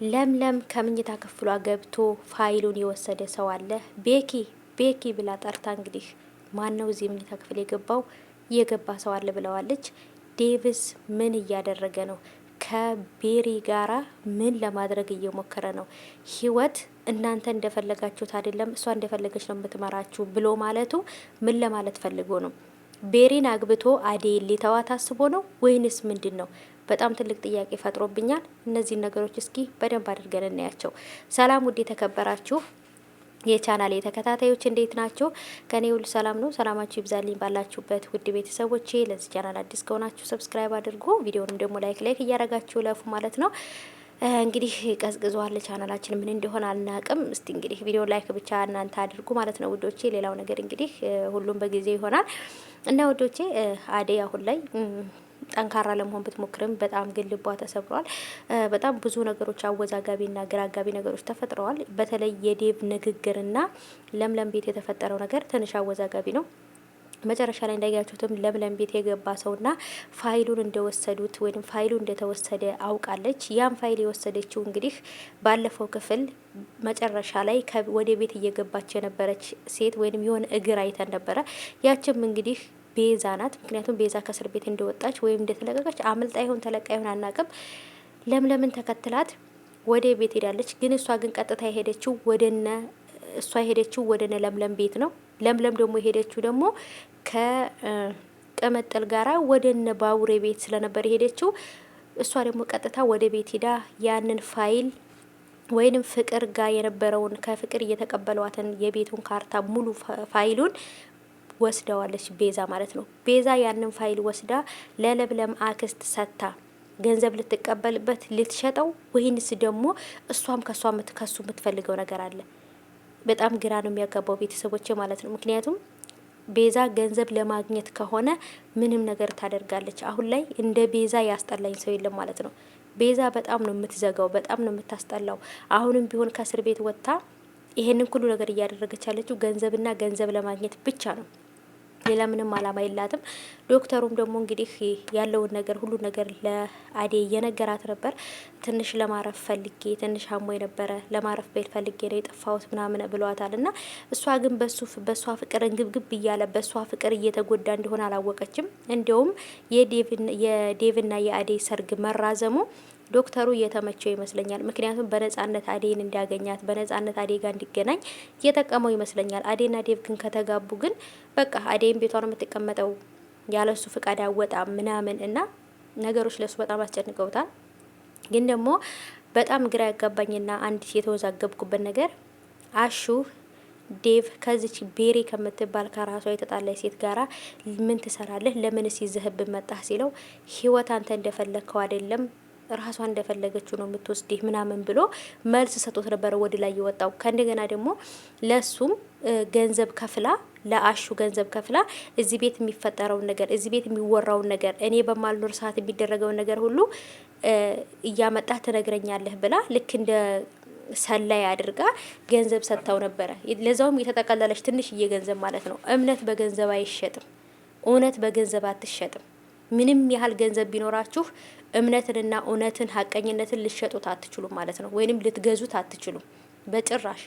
ለምለም ከምኝታ ክፍሏ ገብቶ ፋይሉን የወሰደ ሰው አለ። ቤኪ ቤኪ ብላ ጠርታ እንግዲህ ማን ነው እዚህ ምኝታ ክፍል የገባ ሰው አለ ብለዋለች። ዴቭስ ምን እያደረገ ነው? ከቤሪ ጋራ ምን ለማድረግ እየሞከረ ነው? ህይወት እናንተ እንደፈለጋችሁት አይደለም፣ እሷ እንደፈለገች ነው የምትመራችሁ ብሎ ማለቱ ምን ለማለት ፈልጎ ነው? ቤሪን አግብቶ አዴን ሊተዋት አስቦ ነው ወይንስ ምንድን ነው? በጣም ትልቅ ጥያቄ ፈጥሮብኛል። እነዚህን ነገሮች እስኪ በደንብ አድርገን እናያቸው። ሰላም ውድ የተከበራችሁ የቻናሌ ተከታታዮች እንዴት ናቸው? ከኔ ሁሉ ሰላም ነው። ሰላማችሁ ይብዛልኝ ባላችሁበት ውድ ቤተሰቦቼ። ለዚህ ቻናል አዲስ ከሆናችሁ ሰብስክራይብ አድርጉ፣ ቪዲዮንም ደግሞ ላይክ እያረጋችሁ ለፉ ማለት ነው። እንግዲህ ቀዝቅዟል ቻናላችን ምን እንደሆነ አልናቅም። እስቲ እንግዲህ ቪዲዮ ላይክ ብቻ እናንተ አድርጉ ማለት ነው ውዶቼ። ሌላው ነገር እንግዲህ ሁሉም በጊዜው ይሆናል እና ውዶቼ አደይ አሁን ላይ ጠንካራ ለመሆን ብትሞክርም በጣም ግን ልቧ ተሰብሯል። በጣም ብዙ ነገሮች አወዛጋቢና ግራጋቢ ነገሮች ተፈጥረዋል። በተለይ የዴቭ ንግግርና ለምለም ቤት የተፈጠረው ነገር ትንሽ አወዛጋቢ ነው። መጨረሻ ላይ እንዳያችሁትም ለምለም ቤት የገባ ሰውና ፋይሉን እንደወሰዱት ወይም ፋይሉ እንደተወሰደ አውቃለች። ያን ፋይል የወሰደችው እንግዲህ ባለፈው ክፍል መጨረሻ ላይ ወደ ቤት እየገባች የነበረች ሴት ወይም የሆነ እግር አይተን ነበረ። ያችም እንግዲህ ቤዛ ናት። ምክንያቱም ቤዛ ከእስር ቤት እንደወጣች ወይም እንደተለቀቀች አምልጣ ይሆን ተለቃ ይሆን አናቅም። ለምለምን ተከትላት ወደ ቤት ሄዳለች። ግን እሷ ግን ቀጥታ የሄደችው ወደነ ለምለም ቤት ነው። ለምለም ደግሞ የሄደችው ደግሞ ከቅምጥል ጋራ ወደነ ባቡሬ ቤት ስለነበር የሄደችው። እሷ ደግሞ ቀጥታ ወደ ቤት ሄዳ ያንን ፋይል ወይንም ፍቅር ጋር የነበረውን ከፍቅር እየተቀበሏትን የቤቱን ካርታ ሙሉ ፋይሉን ወስደዋለች ቤዛ ማለት ነው። ቤዛ ያንን ፋይል ወስዳ ለለምለም አክስት ሰታ ገንዘብ ልትቀበልበት ልትሸጠው፣ ወይንስ ደግሞ እሷም ከሱ የምትፈልገው ነገር አለ። በጣም ግራ ነው የሚያጋባው ቤተሰቦች ማለት ነው። ምክንያቱም ቤዛ ገንዘብ ለማግኘት ከሆነ ምንም ነገር ታደርጋለች። አሁን ላይ እንደ ቤዛ ያስጠላኝ ሰው የለም ማለት ነው። ቤዛ በጣም ነው የምትዘጋው፣ በጣም ነው የምታስጠላው። አሁንም ቢሆን ከእስር ቤት ወጥታ ይሄንን ሁሉ ነገር እያደረገች ያለችው ገንዘብና ገንዘብ ለማግኘት ብቻ ነው። ሌላ ምንም አላማ የላትም። ዶክተሩም ደግሞ እንግዲህ ያለውን ነገር ሁሉ ነገር ለአዴ እየነገራት ነበር። ትንሽ ለማረፍ ፈልጌ ትንሽ አሞኝ ነበረ ለማረፍ ቤት ፈልጌ ነው የጠፋሁት ምናምን ብሏታል። እና እሷ ግን በሷ ፍቅር እንግብግብ እያለ በሷ ፍቅር እየተጎዳ እንደሆነ አላወቀችም። እንዲያውም የዴቭና የአዴ ሰርግ መራዘሙ ዶክተሩ እየተመቸው ይመስለኛል። ምክንያቱም በነጻነት አዴን እንዲያገኛት በነጻነት አዴ ጋር እንዲገናኝ እየጠቀመው ይመስለኛል። አዴና ዴቭ ግን ከተጋቡ ግን በቃ አዴን ቤቷ ነው የምትቀመጠው፣ ያለሱ ፍቃድ አወጣ ምናምን እና ነገሮች ለሱ በጣም አስጨንቀውታል። ግን ደግሞ በጣም ግራ ያጋባኝና አንድ የተወዛገብኩበት ነገር አሹ ዴቭ ከዚች ቤሪ ከምትባል ከራሷ የተጣላይ ሴት ጋራ ምን ትሰራለህ? ለምንስ ይዘህብን መጣህ? ሲለው ህይወት አንተ እንደፈለግከው አይደለም ራሷ እንደፈለገችው ነው የምትወስድህ ምናምን ብሎ መልስ ሰጥቶት ነበረ ወደ ላይ የወጣው። ከእንደገና ደግሞ ለሱም ገንዘብ ከፍላ ለአሹ ገንዘብ ከፍላ እዚህ ቤት የሚፈጠረውን ነገር እዚህ ቤት የሚወራውን ነገር እኔ በማልኖር ሰዓት የሚደረገውን ነገር ሁሉ እያመጣ ትነግረኛለህ ብላ ልክ እንደ ሰላይ አድርጋ ገንዘብ ሰጥታው ነበረ። ለዛውም የተጠቀለለች ትንሽዬ ገንዘብ ማለት ነው። እምነት በገንዘብ አይሸጥም። እውነት በገንዘብ አትሸጥም። ምንም ያህል ገንዘብ ቢኖራችሁ እምነትንና እውነትን ሀቀኝነትን ልትሸጡት አትችሉም ማለት ነው። ወይንም ልትገዙት አትችሉም በጭራሽ።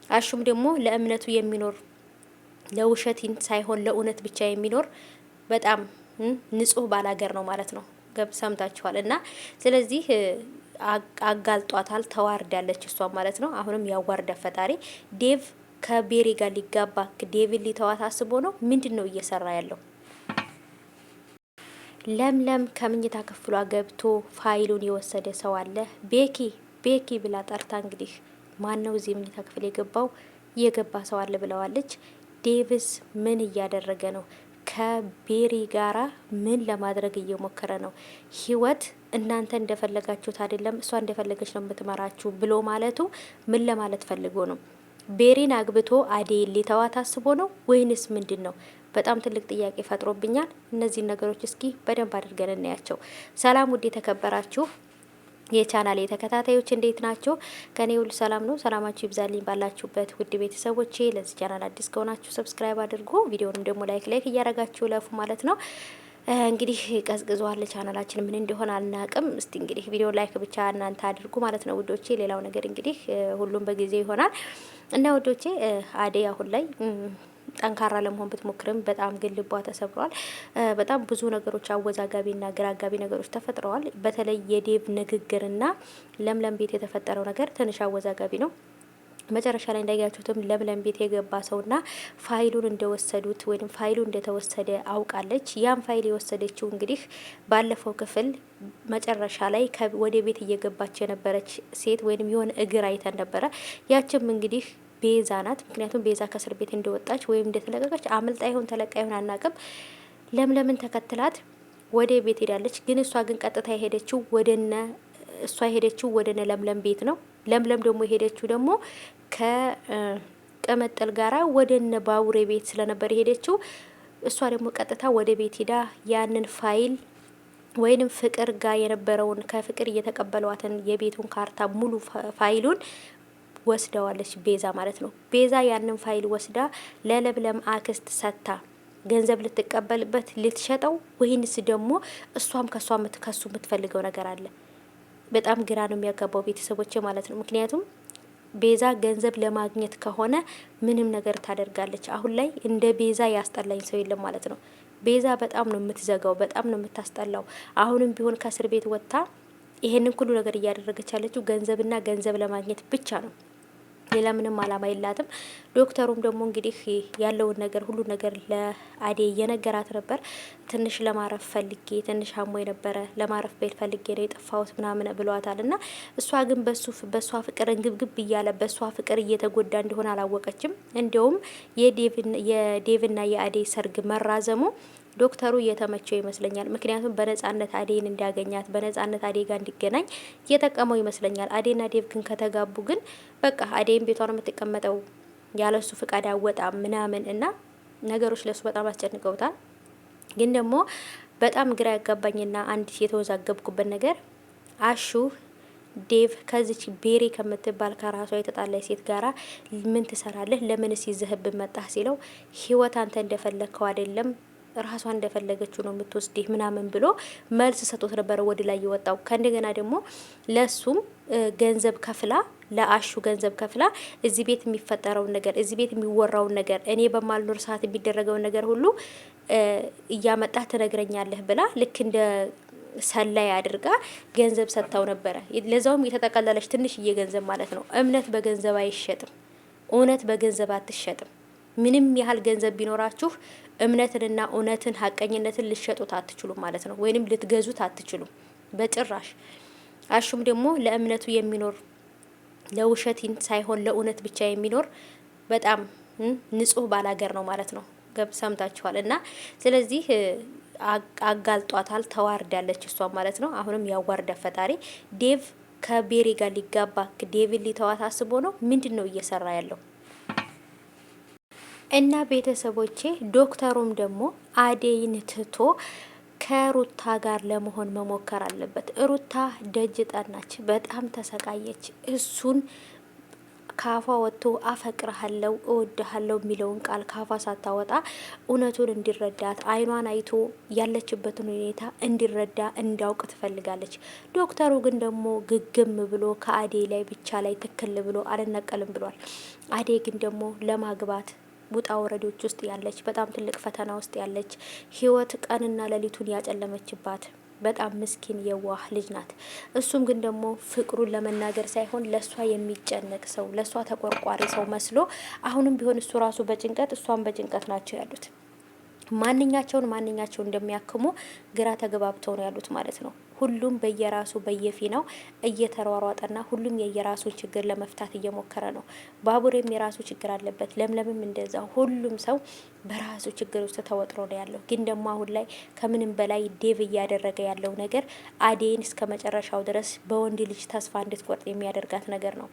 አሹም ደግሞ ለእምነቱ የሚኖር ለውሸትን ሳይሆን ለእውነት ብቻ የሚኖር በጣም ንጹህ ባላገር ነው ማለት ነው። ሰምታችኋል። እና ስለዚህ አጋልጧታል። ተዋርዳለች እሷ ማለት ነው። አሁንም ያዋርዳ ፈጣሪ። ዴቭ ከቤሪ ጋር ሊጋባ ዴቪን ሊተዋት አስቦ ነው። ምንድን ነው እየሰራ ያለው? ለምለም ከምኝታ ክፍሏ ገብቶ ፋይሉን የወሰደ ሰው አለ። ቤኪ ብላ ጠርታ እንግዲህ ማን ነው እዚህ ምኝታ ክፍል የገባ ሰው አለ ብለዋለች። ዴቭስ ምን እያደረገ ነው? ከቤሪ ጋራ ምን ለማድረግ እየሞከረ ነው? ህይወት እናንተ እንደፈለጋችሁት አይደለም፣ እሷ እንደፈለገች ነው የምትመራችሁ ብሎ ማለቱ ምን ለማለት ፈልጎ ነው? ቤሪን አግብቶ አዴን ሊተዋት አስቦ ነው ወይንስ ምንድን ነው? በጣም ትልቅ ጥያቄ ፈጥሮብኛል። እነዚህን ነገሮች እስኪ በደንብ አድርገን እናያቸው። ሰላም ውድ የተከበራችሁ የቻናሌ ተከታታዮች እንዴት ናቸው? ከኔ ሁሉ ሰላም ነው። ሰላማችሁ ይብዛልኝ ባላችሁበት ውድ ቤተሰቦቼ። ለዚህ ቻናል አዲስ ከሆናችሁ ሰብስክራይብ አድርጉ፣ ቪዲዮንም ደግሞ ላይክ እያረጋችሁ ለፉ ማለት ነው። እንግዲህ ቀዝቅዟል። ቻናላችን ምን እንደሆነ አልናቅም። እስቲ እንግዲህ ቪዲዮ ላይክ ብቻ እናንተ አድርጉ ማለት ነው ውዶቼ። ሌላው ነገር እንግዲህ ሁሉም በጊዜው ይሆናል እና ውዶቼ አደይ አሁን ላይ ጠንካራ ለመሆን ብትሞክርም በጣም ግን ልቧ ተሰብሯል። በጣም ብዙ ነገሮች አወዛጋቢና ግራጋቢ ነገሮች ተፈጥረዋል። በተለይ የዴቭ ንግግርና ለምለም ቤት የተፈጠረው ነገር ትንሽ አወዛጋቢ ነው። መጨረሻ ላይ እንዳያችሁትም ለምለም ቤት የገባ ሰውና ፋይሉን እንደወሰዱት ወይም ፋይሉ እንደተወሰደ አውቃለች። ያን ፋይል የወሰደችው እንግዲህ ባለፈው ክፍል መጨረሻ ላይ ወደ ቤት እየገባች የነበረች ሴት ወይም የሆነ እግር አይተን ነበረ። ያችም እንግዲህ ቤዛ ናት። ምክንያቱም ቤዛ ከእስር ቤት እንደወጣች ወይም እንደተለቀቀች አምልጣ ይሆን ተለቃ ይሆን አናቅም። ለምለምን ተከትላት ወደ ቤት ሄዳለች። ግን እሷ ግን ቀጥታ የሄደችው ወደነ ለምለም ቤት ነው። ለምለም ደግሞ የሄደችው ደግሞ ከቅምጥል ጋራ ወደነ ባቡሬ ቤት ስለነበር የሄደችው። እሷ ደግሞ ቀጥታ ወደ ቤት ሄዳ ያንን ፋይል ወይንም ፍቅር ጋር የነበረውን ከፍቅር እየተቀበሏትን የቤቱን ካርታ ሙሉ ፋይሉን ወስደዋለች ቤዛ ማለት ነው። ቤዛ ያንን ፋይል ወስዳ ለለምለም አክስት ሰታ ገንዘብ ልትቀበልበት ልትሸጠው፣ ወይንስ ደግሞ እሷም ከሱ የምትፈልገው ነገር አለ። በጣም ግራ ነው የሚያጋባው ቤተሰቦች ማለት ነው። ምክንያቱም ቤዛ ገንዘብ ለማግኘት ከሆነ ምንም ነገር ታደርጋለች። አሁን ላይ እንደ ቤዛ ያስጠላኝ ሰው የለም ማለት ነው። ቤዛ በጣም ነው የምትዘጋው፣ በጣም ነው የምታስጠላው። አሁንም ቢሆን ከእስር ቤት ወጥታ ይሄንን ሁሉ ነገር እያደረገች ያለችው ገንዘብና ገንዘብ ለማግኘት ብቻ ነው። ሌላ ምንም አላማ የላትም። ዶክተሩም ደግሞ እንግዲህ ያለውን ነገር ሁሉ ነገር ለአዴ እየነገራት ነበር። ትንሽ ለማረፍ ፈልጌ ትንሽ አሞኝ ነበረ ለማረፍ ቤት ፈልጌ ነው የጠፋሁት ምናምን ብሏታል። እና እሷ ግን በሷ ፍቅር እንግብግብ እያለ በሷ ፍቅር እየተጎዳ እንደሆነ አላወቀችም። እንዲያውም የዴቭና የአዴ ሰርግ መራዘሙ ዶክተሩ እየተመቸው ይመስለኛል። ምክንያቱም በነጻነት አዴን እንዲያገኛት በነጻነት አዴ ጋር እንዲገናኝ እየጠቀመው ይመስለኛል። አዴና ዴቭ ግን ከተጋቡ ግን በቃ አዴን ቤቷን የምትቀመጠው ያለሱ ፍቃድ አወጣ ምናምን እና ነገሮች ለሱ በጣም አስጨንቀውታል። ግን ደግሞ በጣም ግራ ያጋባኝና አንድ የተወዛገብኩበት ነገር አሹ ዴቭ ከዚች ቤሪ ከምትባል ከራሷ የተጣላይ ሴት ጋራ ምን ትሰራለህ? ለምንስ ይዘህብን መጣህ? ሲለው ህይወት አንተ እንደፈለግከው አይደለም ራሷ እንደፈለገችው ነው የምትወስድህ ምናምን ብሎ መልስ ሰጥቶት ነበረ ወደ ላይ የወጣው። ከእንደገና ደግሞ ለሱም ገንዘብ ከፍላ ለአሹ ገንዘብ ከፍላ እዚህ ቤት የሚፈጠረውን ነገር እዚህ ቤት የሚወራውን ነገር እኔ በማልኖር ሰዓት የሚደረገውን ነገር ሁሉ እያመጣ ትነግረኛለህ ብላ ልክ እንደ ሰላይ አድርጋ ገንዘብ ሰጥታው ነበረ። ለዛውም የተጠቀለለች ትንሽዬ ገንዘብ ማለት ነው። እምነት በገንዘብ አይሸጥም። እውነት በገንዘብ አትሸጥም። ምንም ያህል ገንዘብ ቢኖራችሁ እምነትንና እውነትን ሀቀኝነትን ልትሸጡት አትችሉም ማለት ነው። ወይንም ልትገዙት አትችሉም በጭራሽ። አሹም ደግሞ ለእምነቱ የሚኖር ለውሸትን ሳይሆን ለእውነት ብቻ የሚኖር በጣም ንጹህ ባላገር ነው ማለት ነው። ሰምታችኋል። እና ስለዚህ አጋልጧታል። ተዋርዳለች እሷ ማለት ነው። አሁንም ያዋርዳ ፈጣሪ። ዴቭ ከቤሪ ጋር ሊጋባ ዴቪን ሊተዋት አስቦ ነው። ምንድን ነው እየሰራ ያለው? እና ቤተሰቦቼ ዶክተሩም ደግሞ አዴይን ትቶ ከሩታ ጋር ለመሆን መሞከር አለበት። ሩታ ደጅ ጠናች፣ በጣም ተሰቃየች። እሱን ካፏ ወጥቶ አፈቅርሃለው እወድሃለው የሚለውን ቃል ካፏ ሳታወጣ እውነቱን እንዲረዳት አይኗን አይቶ ያለችበትን ሁኔታ እንዲረዳ እንዲያውቅ ትፈልጋለች። ዶክተሩ ግን ደግሞ ግግም ብሎ ከአዴ ላይ ብቻ ላይ ትክል ብሎ አልነቀልም ብሏል። አዴ ግን ደግሞ ለማግባት ውጣ ወረዶች ውስጥ ያለች በጣም ትልቅ ፈተና ውስጥ ያለች ህይወት ቀንና ሌሊቱን ያጨለመችባት በጣም ምስኪን የዋህ ልጅ ናት። እሱም ግን ደግሞ ፍቅሩን ለመናገር ሳይሆን ለሷ የሚጨነቅ ሰው ለሷ ተቆርቋሪ ሰው መስሎ አሁንም ቢሆን እሱ ራሱ በጭንቀት እሷም በጭንቀት ናቸው ያሉት። ማንኛቸውን እንደሚያክሙ ግራ ተገባብተው ነው ያሉት ማለት ነው። ሁሉም በየራሱ በየፊናው እየተሯሯጠና ሁሉም የየራሱን ችግር ለመፍታት እየሞከረ ነው። ባቡሬም የራሱ ችግር አለበት፣ ለምለምም እንደዛ። ሁሉም ሰው በራሱ ችግር ውስጥ ተወጥሮ ነው ያለው። ግን ደግሞ አሁን ላይ ከምንም በላይ ዴቭ እያደረገ ያለው ነገር አዴን እስከ መጨረሻው ድረስ በወንድ ልጅ ተስፋ እንድትቆርጥ የሚያደርጋት ነገር ነው።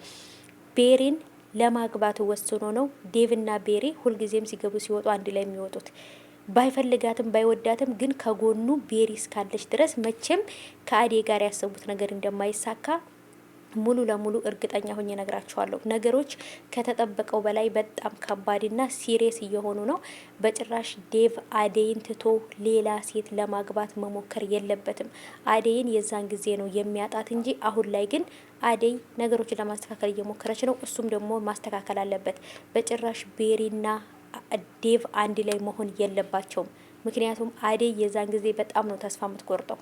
ቤሪን ለማግባት ወስኖ ነው። ዴቭና ቤሪ ሁልጊዜም ሲገቡ ሲወጡ አንድ ላይ የሚወጡት። ባይፈልጋትም ባይወዳትም ግን ከጎኑ ቤሪ እስካለች ድረስ መቼም ከአዴ ጋር ያሰቡት ነገር እንደማይሳካ ሙሉ ለሙሉ እርግጠኛ ሆኜ ነግራችኋለሁ። ነገሮች ከተጠበቀው በላይ በጣም ከባድና ሲሪየስ እየሆኑ ነው። በጭራሽ ዴቭ አደይን ትቶ ሌላ ሴት ለማግባት መሞከር የለበትም። አደይን የዛን ጊዜ ነው የሚያጣት እንጂ አሁን ላይ ግን አደይ ነገሮችን ለማስተካከል እየሞከረች ነው። እሱም ደግሞ ማስተካከል አለበት። በጭራሽ ቤሪና ዴቭ አንድ ላይ መሆን የለባቸውም። ምክንያቱም አደይ የዛን ጊዜ በጣም ነው ተስፋ የምትቆርጠው።